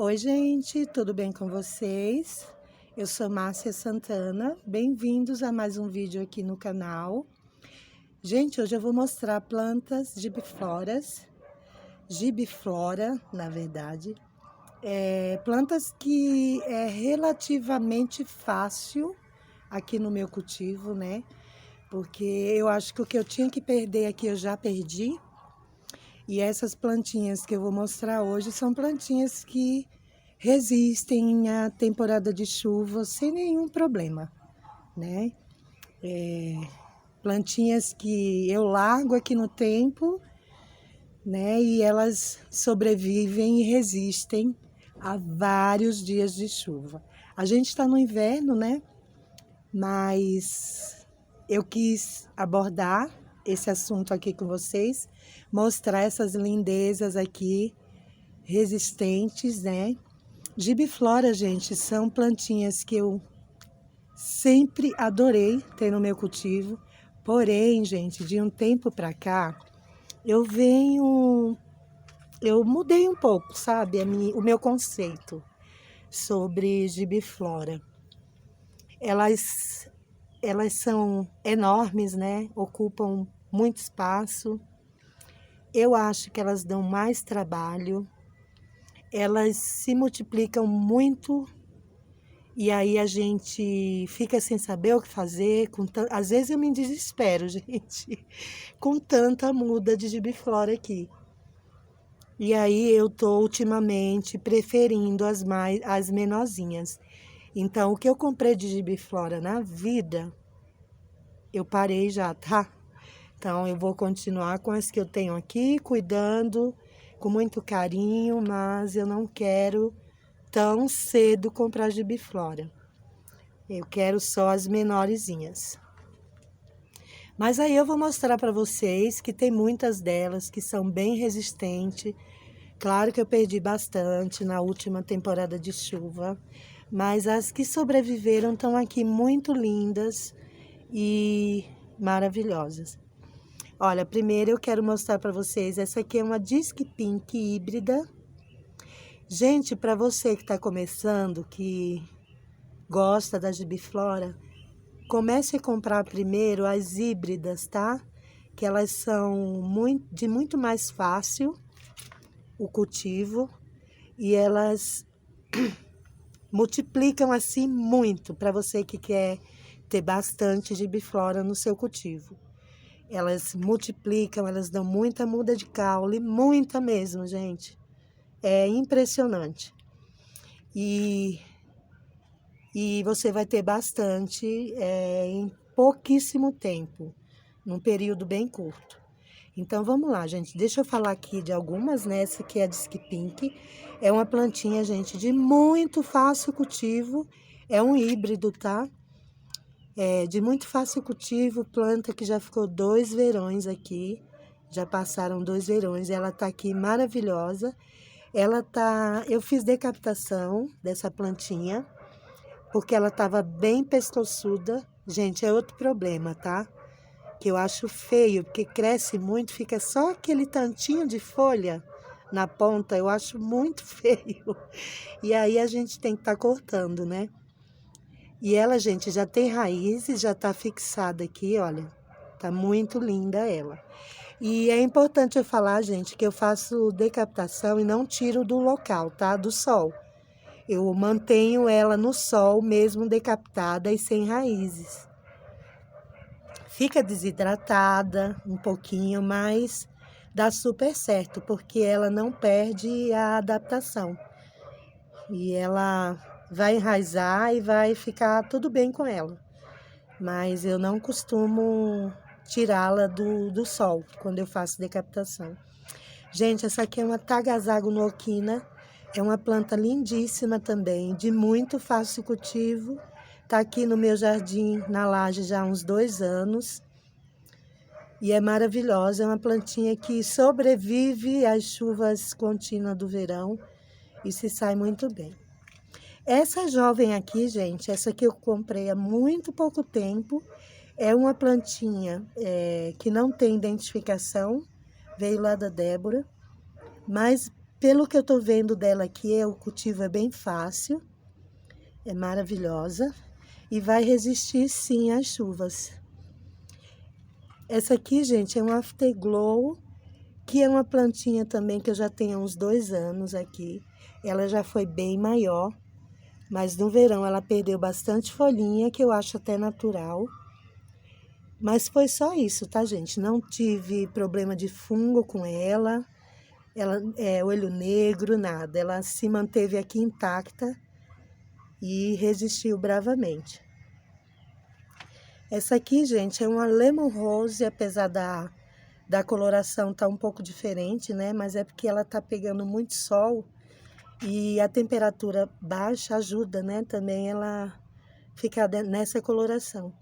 Oi, gente, tudo bem com vocês? Eu sou Márcia Santana, bem-vindos a mais um vídeo aqui no canal. Gente, hoje eu vou mostrar plantas gibiflora, na verdade. Plantas que é relativamente fácil aqui no meu cultivo, né? Porque eu acho que o que eu tinha que perder aqui eu já perdi. E essas plantinhas que eu vou mostrar hoje são plantinhas que resistem à temporada de chuva sem nenhum problema, né? Plantinhas que eu largo aqui no tempo, né? E elas sobrevivem e resistem a vários dias de chuva. A gente está no inverno, né? Mas eu quis abordar esse assunto aqui com vocês, mostrar essas lindezas aqui resistentes, né? Gibiflora, gente, são plantinhas que eu sempre adorei ter no meu cultivo. Porém, gente, de um tempo para cá, eu mudei um pouco, sabe, o meu conceito sobre gibiflora. Elas, elas são enormes, né? Ocupam muito espaço. Eu acho que elas dão mais trabalho. Elas se multiplicam muito. E aí a gente fica sem saber o que fazer. Às vezes eu me desespero, gente, com tanta muda de gibiflora aqui. E aí eu tô ultimamente preferindo as menorzinhas. Então, o que eu comprei de gibiflora na vida, eu parei já, tá? Então, eu vou continuar com as que eu tenho aqui, cuidando com muito carinho, mas eu não quero tão cedo comprar gibiflora. Eu quero só as menorzinhas. Mas aí eu vou mostrar para vocês que tem muitas delas que são bem resistentes. Claro que eu perdi bastante na última temporada de chuva, mas as que sobreviveram estão aqui muito lindas e maravilhosas. Olha, primeiro eu quero mostrar para vocês, essa aqui é uma Disc Pink híbrida. Gente, para você que está começando, que gosta da gibiflora, comece a comprar primeiro as híbridas, tá? Que elas são de muito mais fácil o cultivo e elas multiplicam assim muito para você que quer ter bastante gibiflora no seu cultivo. Elas multiplicam, elas dão muita muda de caule, muita mesmo, gente. É impressionante. E você vai ter bastante em pouquíssimo tempo, num período bem curto. Então vamos lá, gente. Deixa eu falar aqui de algumas, né? Essa aqui é a Disc Pink. É uma plantinha, gente, de muito fácil cultivo. É um híbrido, tá? É de muito fácil cultivo, planta que já ficou 2 verões aqui. Já passaram 2 verões. Ela tá aqui maravilhosa. Eu fiz decapitação dessa plantinha, porque ela estava bem pescoçuda. Gente, é outro problema, tá? Que eu acho feio, porque cresce muito, fica só aquele tantinho de folha na ponta, eu acho muito feio. E aí a gente tem que estar cortando, né? E ela, gente, já tem raízes, já tá fixada aqui, olha. Tá muito linda ela. E é importante eu falar, gente, que eu faço decapitação e não tiro do local, tá? Do sol. Eu mantenho ela no sol, mesmo decapitada e sem raízes. Fica desidratada um pouquinho, mas dá super certo, porque ela não perde a adaptação. E ela vai enraizar e vai ficar tudo bem com ela. Mas eu não costumo tirá-la do sol quando eu faço decapitação. Gente, essa aqui é uma Tagazago nooquina. É uma planta lindíssima também, de muito fácil cultivo. Tá aqui no meu jardim, na laje, já há uns 2 anos. E é maravilhosa, é uma plantinha que sobrevive às chuvas contínuas do verão e se sai muito bem. Essa jovem aqui, gente, essa aqui eu comprei há muito pouco tempo. É uma plantinha que não tem identificação, veio lá da Débora, mas pelo que eu tô vendo dela aqui, o cultivo é bem fácil, é maravilhosa e vai resistir sim às chuvas. Essa aqui, gente, é um Afterglow, que é uma plantinha também que eu já tenho há uns 2 anos aqui. Ela já foi bem maior, mas no verão ela perdeu bastante folhinha, que eu acho até natural. Mas foi só isso, tá, gente? Não tive problema de fungo com ela, olho negro, nada. Ela se manteve aqui intacta e resistiu bravamente. Essa aqui, gente, é uma Lemon Rose, apesar da coloração tá um pouco diferente, né? Mas é porque ela tá pegando muito sol e a temperatura baixa ajuda, né? Também ela ficar nessa coloração.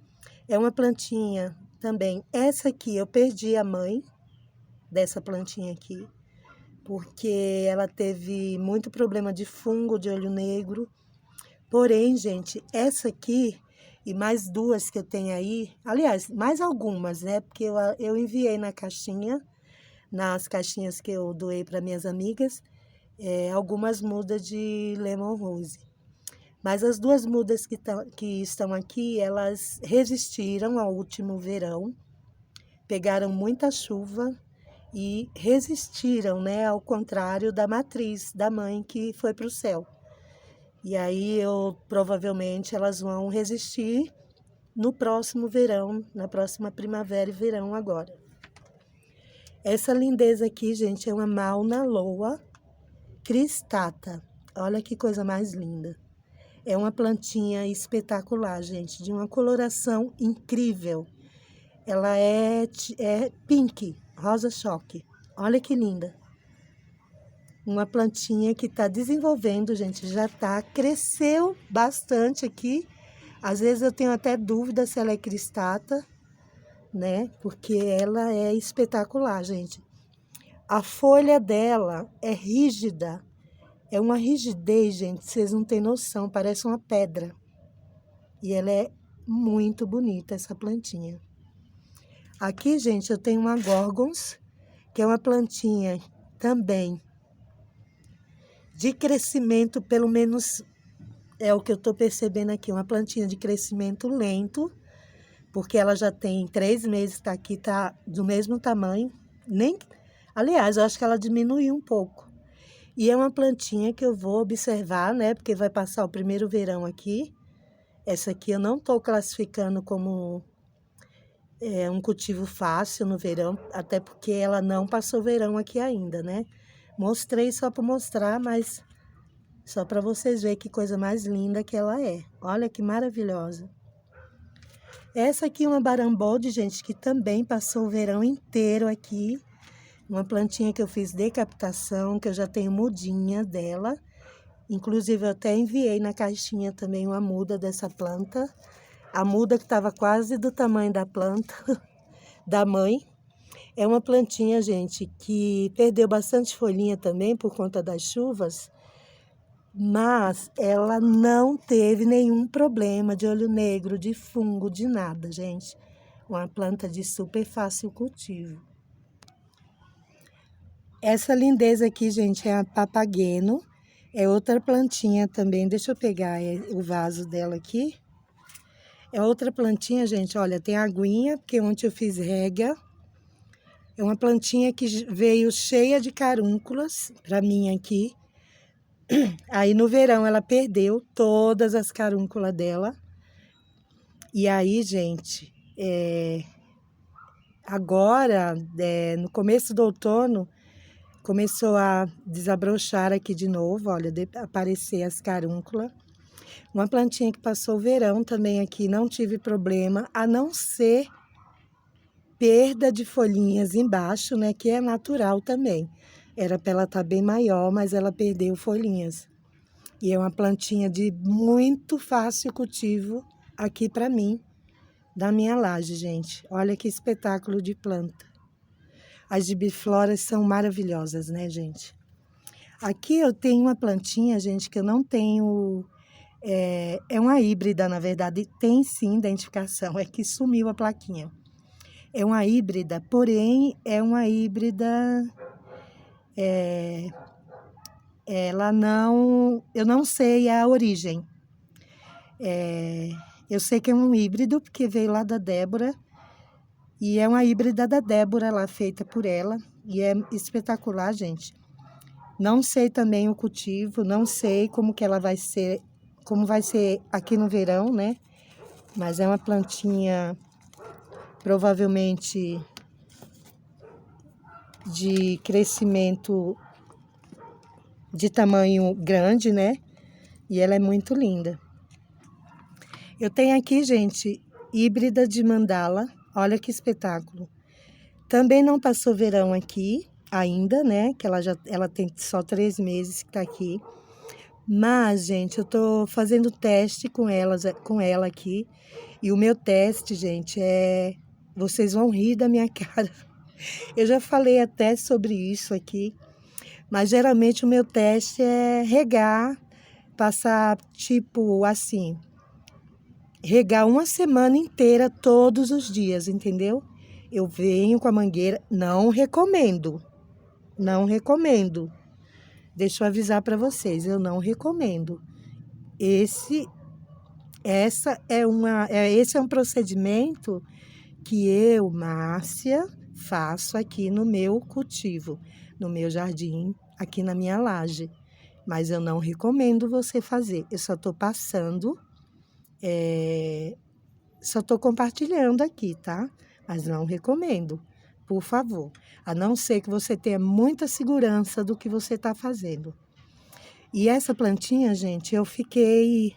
É uma plantinha também. Essa aqui eu perdi a mãe dessa plantinha aqui, porque ela teve muito problema de fungo de olho negro. Porém, gente, essa aqui e mais 2 que eu tenho aí, aliás, mais algumas, né? Porque eu enviei nas caixinhas que eu doei para minhas amigas, algumas mudas de Lemon Rose. Mas as 2 mudas que estão aqui, elas resistiram ao último verão, pegaram muita chuva e resistiram, né? Ao contrário da matriz, da mãe que foi para o céu. E aí provavelmente elas vão resistir no próximo verão, na próxima primavera e verão agora. Essa lindeza aqui, gente, é uma Mauna Loa cristata. Olha que coisa mais linda. É uma plantinha espetacular, gente, de uma coloração incrível. Ela é pink, rosa choque. Olha que linda. Uma plantinha que está desenvolvendo, gente, cresceu bastante aqui. Às vezes eu tenho até dúvida se ela é cristata, né? Porque ela é espetacular, gente. A folha dela é rígida. É uma rigidez, gente, vocês não têm noção, parece uma pedra. E ela é muito bonita, essa plantinha. Aqui, gente, eu tenho uma Gorgons, que é uma plantinha também de crescimento, pelo menos é o que eu estou percebendo aqui, uma plantinha de crescimento lento, porque ela já tem 3 meses, tá aqui, tá do mesmo tamanho, aliás, eu acho que ela diminuiu um pouco. E é uma plantinha que eu vou observar, né, porque vai passar o primeiro verão aqui. Essa aqui eu não estou classificando como um cultivo fácil no verão, até porque ela não passou verão aqui ainda, né? Mostrei só para mostrar, mas só para vocês verem que coisa mais linda que ela é. Olha que maravilhosa. Essa aqui é uma Barambolde, gente, que também passou o verão inteiro aqui. Uma plantinha que eu fiz decapitação, que eu já tenho mudinha dela. Inclusive, eu até enviei na caixinha também uma muda dessa planta. A muda que estava quase do tamanho da planta, da mãe. É uma plantinha, gente, que perdeu bastante folhinha também por conta das chuvas, mas ela não teve nenhum problema de olho negro, de fungo, de nada, gente. Uma planta de super fácil cultivo. Essa lindeza aqui, gente, é a Papageno. É outra plantinha também. Deixa eu pegar o vaso dela aqui. É outra plantinha, gente. Olha, tem aguinha, porque ontem eu fiz rega. É uma plantinha que veio cheia de carúnculas para mim aqui. Aí no verão ela perdeu todas as carúnculas dela. E aí, gente, agora, no começo do outono, começou a desabrochar aqui de novo, olha, aparecer as carúnculas. Uma plantinha que passou o verão também aqui, não tive problema, a não ser perda de folhinhas embaixo, né, que é natural também. Era para ela estar bem maior, mas ela perdeu folhinhas. E é uma plantinha de muito fácil cultivo aqui para mim, da minha laje, gente. Olha que espetáculo de planta. As gibifloras são maravilhosas, né, gente? Aqui eu tenho uma plantinha, gente, que eu não tenho... É uma híbrida, na verdade, tem sim identificação, é que sumiu a plaquinha. É uma híbrida, porém é uma híbrida ela não, eu não sei a origem. Eu sei que é um híbrido, porque veio lá da Débora, e é uma híbrida da Débora lá, feita por ela, e é espetacular, gente. Não sei também o cultivo, não sei como que ela vai ser, como vai ser aqui no verão, né? Mas é uma plantinha provavelmente de crescimento de tamanho grande, né? E ela é muito linda. Eu tenho aqui, gente, híbrida de mandala. Olha que espetáculo. Também não passou verão aqui ainda, né? Que ela tem só 3 meses que tá aqui. Mas, gente, eu tô fazendo teste com ela aqui. E o meu teste, gente, vocês vão rir da minha cara. Eu já falei até sobre isso aqui. Mas geralmente o meu teste é regar, passar tipo assim, regar uma semana inteira todos os dias, entendeu? Eu venho com a mangueira, não recomendo. Não recomendo. Deixa eu avisar para vocês, eu não recomendo. Esse é um procedimento que eu, Márcia, faço aqui no meu cultivo, no meu jardim, aqui na minha laje. Mas eu não recomendo você fazer. Eu só estou passando, só estou compartilhando aqui, tá? Mas não recomendo, por favor. A não ser que você tenha muita segurança do que você está fazendo. E essa plantinha, gente, eu fiquei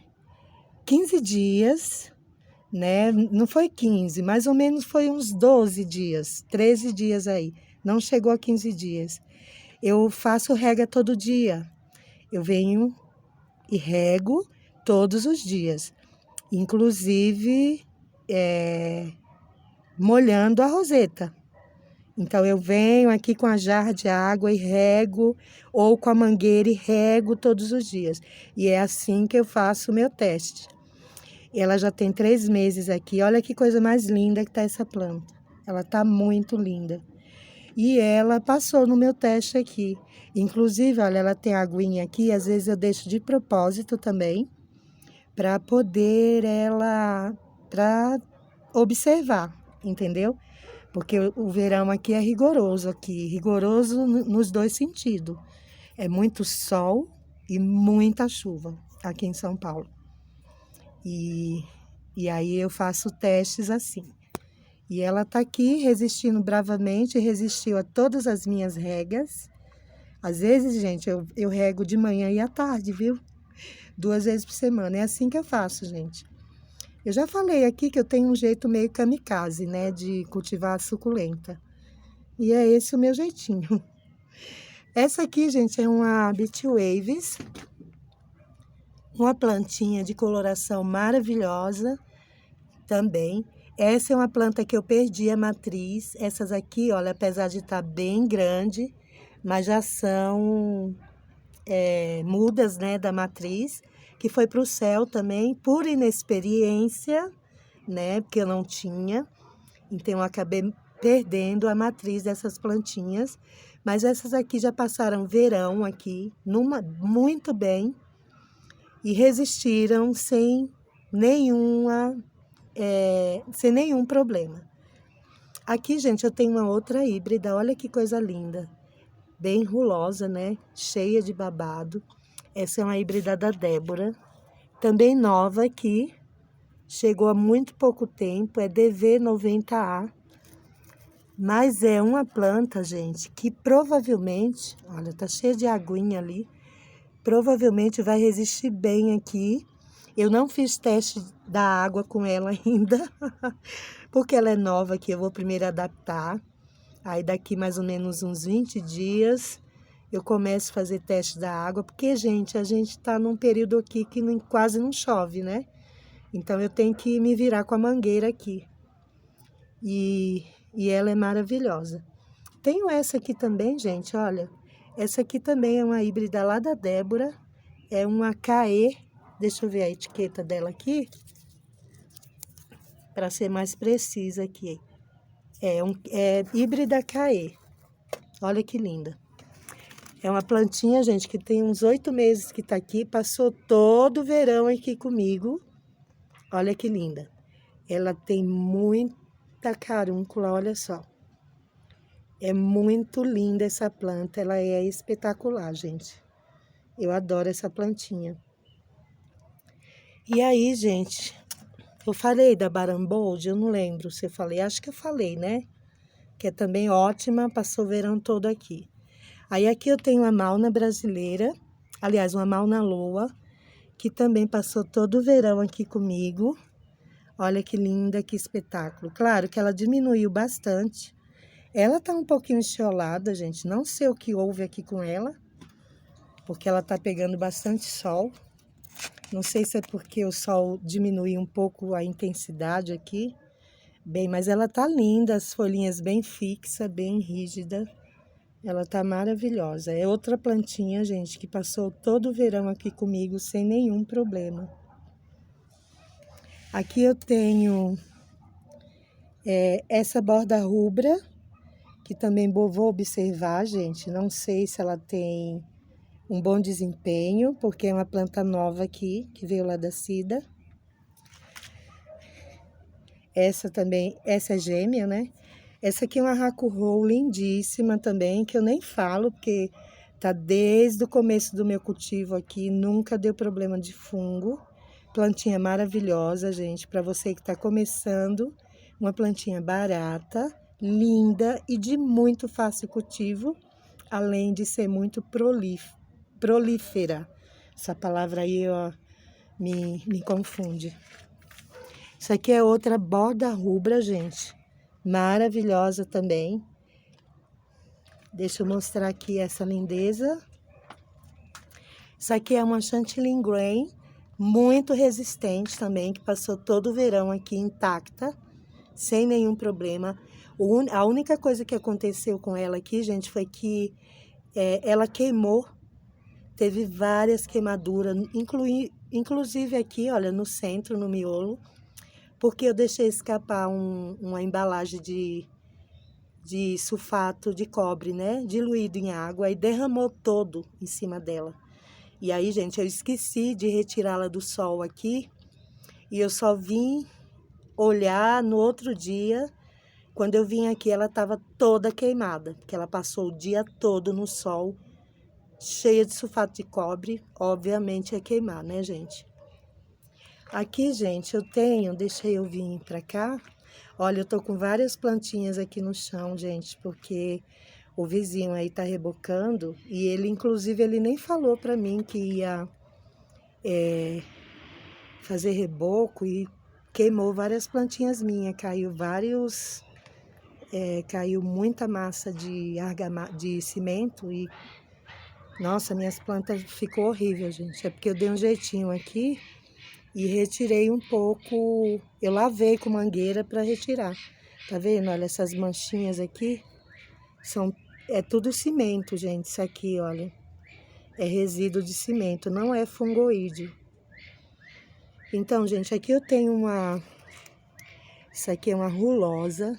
15 dias, né? Não foi 15, mais ou menos foi uns 12 dias, 13 dias aí. Não chegou a 15 dias. Eu faço rega todo dia. Eu venho e rego todos os dias. Inclusive, molhando a roseta. Então, eu venho aqui com a jarra de água e rego, ou com a mangueira e rego todos os dias. E é assim que eu faço o meu teste. Ela já tem 3 meses aqui. Olha que coisa mais linda que tá essa planta. Ela tá muito linda. E ela passou no meu teste aqui. Inclusive, olha, ela tem aguinha aqui. Às vezes eu deixo de propósito também, para poder para observar, entendeu? Porque o verão aqui é rigoroso aqui, rigoroso nos dois sentidos. É muito sol e muita chuva aqui em São Paulo. E aí eu faço testes assim. E ela tá aqui resistindo bravamente, resistiu a todas as minhas regas. Às vezes, gente, eu rego de manhã e à tarde, viu? 2 vezes por semana. É assim que eu faço, gente. Eu já falei aqui que eu tenho um jeito meio kamikaze, né, de cultivar a suculenta. E é esse o meu jeitinho. Essa aqui, gente, é uma Beach Waves, uma plantinha de coloração maravilhosa também. Essa é uma planta que eu perdi a matriz. Essas aqui, olha, apesar de estar bem grande, mas já são mudas, né, da matriz, que foi para o céu também, por inexperiência, né, porque eu não tinha. Então, eu acabei perdendo a matriz dessas plantinhas. Mas essas aqui já passaram verão aqui, muito bem, e resistiram sem sem nenhum problema. Aqui, gente, eu tenho uma outra híbrida, olha que coisa linda. Bem rulosa, né? Cheia de babado. Essa é uma híbrida da Débora. Também nova aqui. Chegou há muito pouco tempo, é DV90A. Mas é uma planta, gente, que provavelmente, olha, tá cheia de aguinha ali, provavelmente vai resistir bem aqui. Eu não fiz teste da água com ela ainda, porque ela é nova aqui, eu vou primeiro adaptar. Aí daqui mais ou menos uns 20 dias eu começo a fazer teste da água, porque, gente, a gente tá num período aqui que quase não chove, né? Então eu tenho que me virar com a mangueira aqui. E ela é maravilhosa. Tenho essa aqui também, gente, olha. Essa aqui também é uma híbrida lá da Débora. É uma KE. Deixa eu ver a etiqueta dela aqui. Para ser mais precisa aqui. É híbrida KE. Olha que linda. É uma plantinha, gente, que tem uns 8 meses que tá aqui, passou todo o verão aqui comigo. Olha que linda. Ela tem muita carúncula, olha só. É muito linda essa planta, ela é espetacular, gente. Eu adoro essa plantinha. E aí, gente, eu falei da Barambold, eu não lembro se eu falei, acho que eu falei, né? Que é também ótima, passou o verão todo aqui. Aí aqui eu tenho a Mauna brasileira, aliás, uma Mauna Loa, que também passou todo o verão aqui comigo. Olha que linda, que espetáculo. Claro que ela diminuiu bastante. Ela tá um pouquinho enxiolada, gente. Não sei o que houve aqui com ela, porque ela tá pegando bastante sol. Não sei se é porque o sol diminuiu um pouco a intensidade aqui. Bem, mas ela tá linda, as folhinhas bem fixas, bem rígida. Ela tá maravilhosa. É outra plantinha, gente, que passou todo o verão aqui comigo sem nenhum problema. Aqui eu tenho essa borda rubra, que também vou observar, gente. Não sei se ela tem um bom desempenho, porque é uma planta nova aqui, que veio lá da Cida. Essa também, essa é gêmea, né? Essa aqui é uma Hakuho lindíssima também, que eu nem falo, porque tá desde o começo do meu cultivo aqui, nunca deu problema de fungo. Plantinha maravilhosa, gente, para você que tá começando, uma plantinha barata, linda e de muito fácil cultivo, além de ser muito prolífera. Essa palavra aí, ó, me confunde. Isso aqui é outra borda rubra, gente. Maravilhosa também. Deixa eu mostrar aqui essa lindeza. Isso aqui é uma Chantilly Grain, muito resistente também, que passou todo o verão aqui intacta, sem nenhum problema. A única coisa que aconteceu com ela aqui, gente, foi que ela queimou. Teve várias queimaduras, inclusive aqui, olha, no centro, no miolo, porque eu deixei escapar uma embalagem de sulfato de cobre, né? Diluído em água e derramou todo em cima dela. E aí, gente, eu esqueci de retirá-la do sol aqui e eu só vim olhar no outro dia. Quando eu vim aqui, ela estava toda queimada, porque ela passou o dia todo no sol, cheia de sulfato de cobre. Obviamente ia queimar, né, gente? Aqui, gente, eu tenho, deixei eu vir pra cá. Olha, eu tô com várias plantinhas aqui no chão, gente, porque o vizinho aí tá rebocando e ele, inclusive, ele nem falou pra mim que ia fazer reboco e queimou várias plantinhas minhas, caiu muita massa de cimento e, nossa, minhas plantas ficou horrível, gente. É porque eu dei um jeitinho aqui e retirei um pouco, eu lavei com mangueira para retirar. Tá vendo? Olha, essas manchinhas aqui é tudo cimento, gente. Isso aqui, olha, é resíduo de cimento, não é fungoide. Então, gente, aqui eu tenho isso aqui é uma rulosa,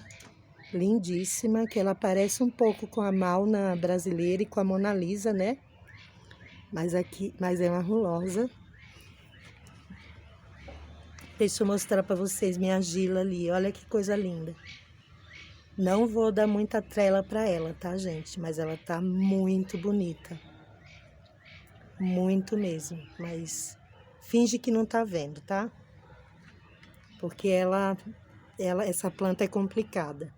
lindíssima, que ela parece um pouco com a Mauna brasileira e com a Mona Lisa, né? Mas é uma rulosa. Deixa eu mostrar para vocês minha Gila ali, olha que coisa linda. Não vou dar muita trela para ela, tá, gente? Mas ela tá muito bonita. Muito mesmo, mas finge que não tá vendo, tá? Porque essa planta é complicada.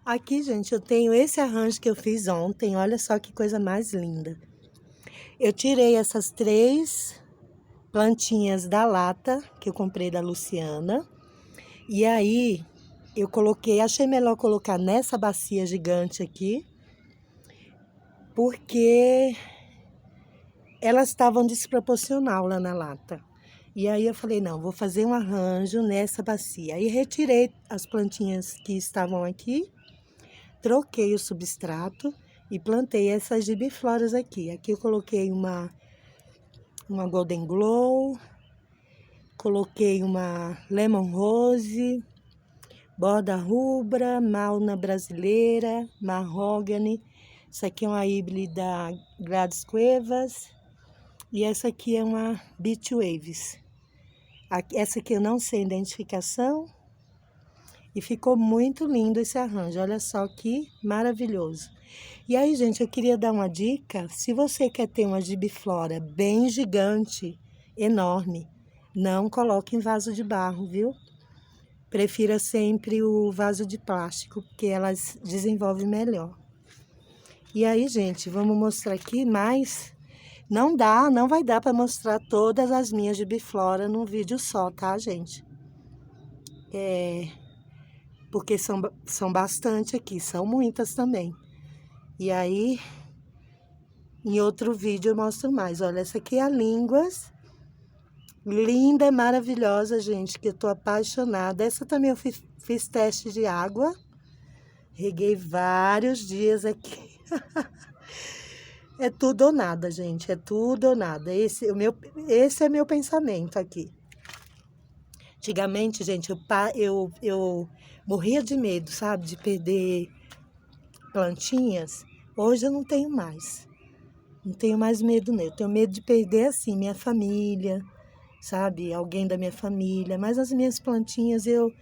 Aqui, gente, eu tenho esse arranjo que eu fiz ontem, olha só que coisa mais linda. Eu tirei essas 3 plantinhas da lata que eu comprei da Luciana. E aí, achei melhor colocar nessa bacia gigante aqui, porque elas estavam desproporcional lá na lata. E aí eu falei, não, vou fazer um arranjo nessa bacia. Aí retirei as plantinhas que estavam aqui, troquei o substrato e plantei essas gibifloras aqui. Aqui eu coloquei uma Golden Glow, coloquei uma Lemon Rose, Borda rubra, mauna brasileira, mahogany. Essa aqui é uma híbrida Gladys Cuevas. E essa aqui é uma Beach Waves. Essa aqui eu não sei a identificação. E ficou muito lindo esse arranjo. Olha só que maravilhoso. E aí, gente, eu queria dar uma dica. Se você quer ter uma gibiflora bem gigante, enorme, não coloque em vaso de barro, viu? Prefira sempre o vaso de plástico, porque elas desenvolvem melhor. E aí, gente, vamos mostrar aqui mais. Não vai dar para mostrar todas as minhas gibiflora num vídeo só, tá, gente? Porque são bastante aqui, são muitas também. E aí, em outro vídeo eu mostro mais. Olha, essa aqui é a línguas. Linda, maravilhosa, gente, que eu tô apaixonada. Essa também eu fiz teste de água. Reguei vários dias aqui. É tudo ou nada, gente, é tudo ou nada. Esse é meu pensamento aqui. Antigamente, gente, eu morria de medo, sabe, de perder plantinhas. Hoje eu não tenho mais. Não tenho mais medo, não. Eu tenho medo de perder, assim, minha família, sabe? Alguém da minha família. Mas as minhas plantinhas, eu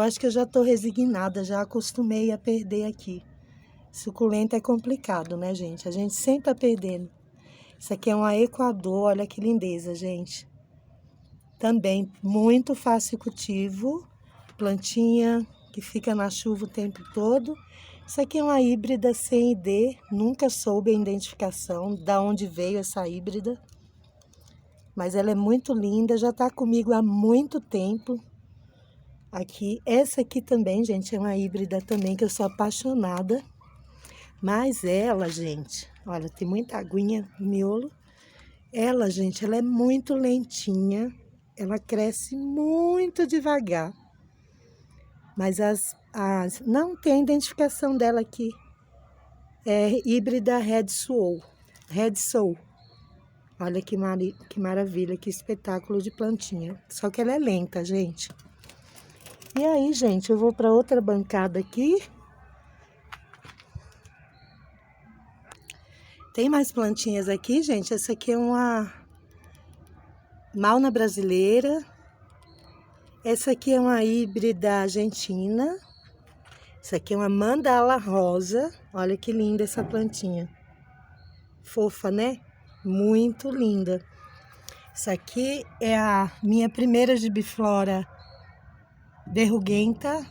acho que eu já estou resignada, já acostumei a perder aqui. Suculenta é complicado, né, gente? A gente sempre tá perdendo. Isso aqui é uma Equador, olha que lindeza, gente. Também muito fácil cultivo. Plantinha que fica na chuva o tempo todo. Isso aqui é uma híbrida CID, nunca soube a identificação, da onde veio essa híbrida. Mas ela é muito linda, já tá comigo há muito tempo. Aqui, essa aqui também, gente, é uma híbrida também que eu sou apaixonada. Mas ela, gente, olha, tem muita aguinha no miolo. Ela, gente, ela é muito lentinha, ela cresce muito devagar. Mas não tem identificação dela aqui. É híbrida Red Soul. Red Soul. Olha que maravilha, que espetáculo de plantinha. Só que ela é lenta, gente. E aí, gente, eu vou para outra bancada aqui. Tem mais plantinhas aqui, gente. Essa aqui é uma mauna brasileira. Essa aqui é uma híbrida argentina. Essa aqui é uma mandala rosa. Olha que linda essa plantinha. Fofa, né? Muito linda. Essa aqui é a minha primeira gibiflora verruguenta,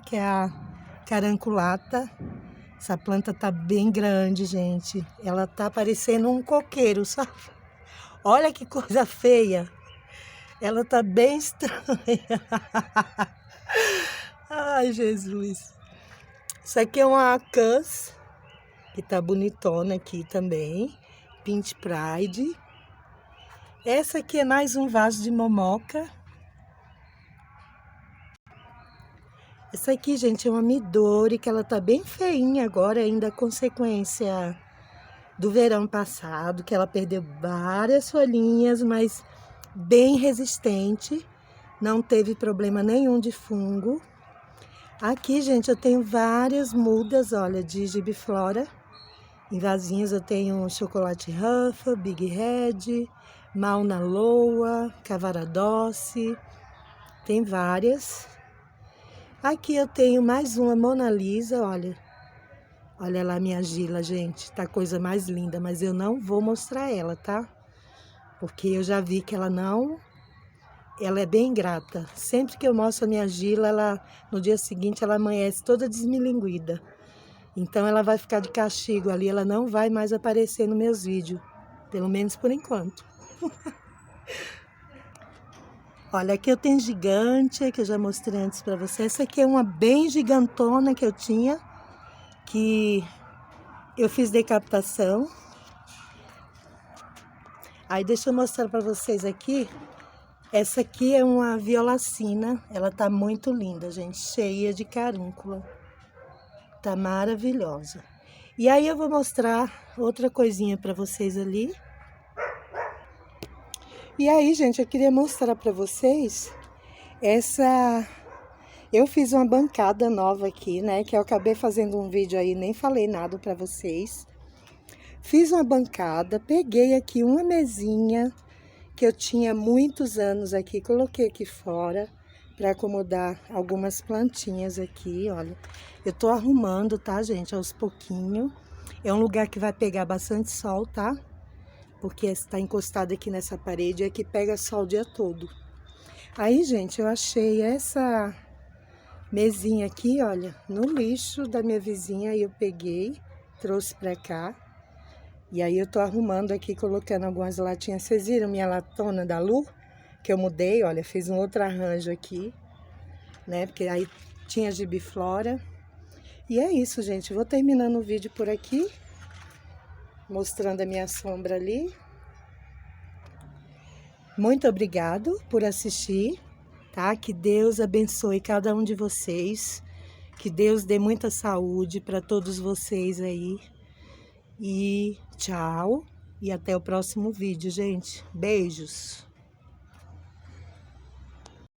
que é a caranculata. Essa planta tá bem grande, gente. Ela tá parecendo um coqueiro, sabe? Olha que coisa feia. Ela tá bem estranha. Ai, Jesus. Isso aqui é uma Acans, que tá bonitona aqui também. Pink Pride. Essa aqui é mais um vaso de momoca. Essa aqui, gente, é uma Midori, que ela tá bem feinha agora, ainda consequência do verão passado, que ela perdeu várias folhinhas, mas bem resistente. Não teve problema nenhum de fungo. Aqui, gente, eu tenho várias mudas, olha, de gibiflora. Em vasinhos eu tenho chocolate Ruffle, Big Red, Mauna Loa, Cavaradossi. Tem várias. Aqui eu tenho mais uma Mona Lisa, olha. Olha lá minha Gila, gente. Tá a coisa mais linda, mas eu não vou mostrar ela, tá? Porque eu já vi que ela é bem ingrata. Sempre que eu mostro a minha Gila, no dia seguinte ela amanhece toda desmilinguida. Então ela vai ficar de castigo ali, ela não vai mais aparecer nos meus vídeos. Pelo menos por enquanto. Olha, aqui eu tenho gigante, que eu já mostrei antes pra vocês. Essa aqui é uma bem gigantona que eu tinha, que eu fiz decapitação. Aí deixa eu mostrar pra vocês aqui. Essa aqui é uma violacina, ela tá muito linda, gente, cheia de carúncula. Tá maravilhosa. E aí eu vou mostrar outra coisinha pra vocês ali. E aí, gente, eu queria mostrar pra vocês Eu fiz uma bancada nova aqui, né? Que eu acabei fazendo um vídeo aí, nem falei nada pra vocês. Fiz uma bancada, peguei aqui uma mesinha que eu tinha muitos anos aqui, coloquei aqui fora para acomodar algumas plantinhas aqui, olha. Eu tô arrumando, tá, gente, aos pouquinho. É um lugar que vai pegar bastante sol, tá? Porque está encostado aqui nessa parede, é que pega sol o dia todo. Aí, gente, eu achei essa mesinha aqui, olha, no lixo da minha vizinha, aí eu peguei, trouxe pra cá. E aí eu tô arrumando aqui, colocando algumas latinhas. Vocês viram minha latona da Lu? Que eu mudei, olha, fiz um outro arranjo aqui, né? Porque aí tinha gibiflora. E é isso, gente. Vou terminando o vídeo por aqui, mostrando a minha sombra ali. Muito obrigado por assistir, tá? Que Deus abençoe cada um de vocês. Que Deus dê muita saúde para todos vocês aí. E tchau. E até o próximo vídeo, gente. Beijos.